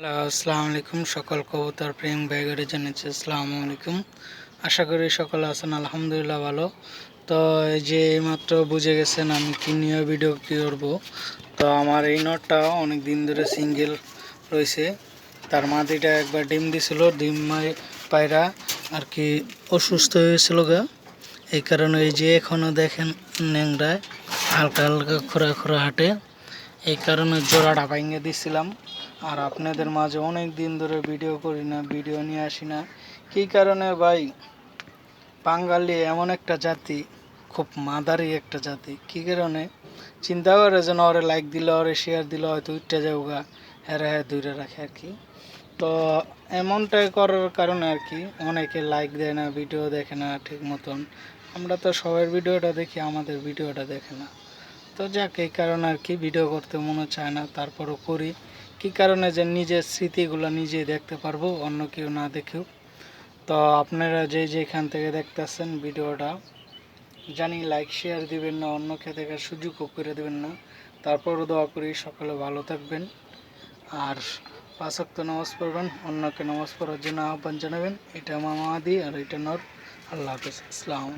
আসসালামু আলাইকুম সকল কবুতর প্রেম ভাইগরে জানাচ্ছি আসসালামু আলাইকুম। আশা করি সকলে আছেন আলহামদুলিল্লাহ ভালো। তো এই যে এইমাত্র বুঝে গেছেন আমি কি নিয়ে ভিডিও করব। তো আমার এই নটটা অনেক দিন ধরে সিঙ্গেল রয়েছে, তার মাদিটা একবার ডিম দিছিল, ডিম পায়রা আর কি অসুস্থ হয়েছিল গা, এই কারণে এই যে এখনও দেখেন ন্যাংরায় হালকা হালকা খোরা খোরা হাঁটে, এই কারণে জোড়াটা ভাঙিয়ে দিছিলাম। আর আপনাদের মাঝে অনেক দিন ধরে ভিডিও করি না, ভিডিও নিয়ে আসি না, কী কারণে ভাই? বাঙালি এমন একটা জাতি, খুব মাদারি একটা জাতি, কী কারণে চিন্তা করে যেন ওরে লাইক দিলে ওরে শেয়ার দিলে হয়তো উঠতে যাওগা, হ্যাঁ দূরে রাখে আর কি। তো এমনটাই করার কারণে আর কি অনেকে লাইক দেয় না, ভিডিও দেখে না ঠিক মতন। আমরা তো সবার ভিডিওটা দেখি, আমাদের ভিডিওটা দেখে না। তো যাক, এই কারণে আর কি ভিডিও করতে মনে চায় না, তারপরও করি। কী কারণে যে নিজের স্মৃতিগুলো নিজেই দেখতে পারবো, অন্য কেউ না দেখেও। তো আপনারা যেখান থেকে দেখতেছেন ভিডিওটা, জানি লাইক শেয়ার দিবেন না, অন্যকে দেখার সুযোগও করে দেবেন না। তারপরও দোয়া করি সকলে ভালো থাকবেন, আর 5 ওয়াক্ত নামাজ পড়বেন, অন্যকে নামাজ পড়ার জন্য আহ্বান জানাবেন। এটা মামা আদি আর এটা নর। আল্লাহ হাফেজ, আসসালাম।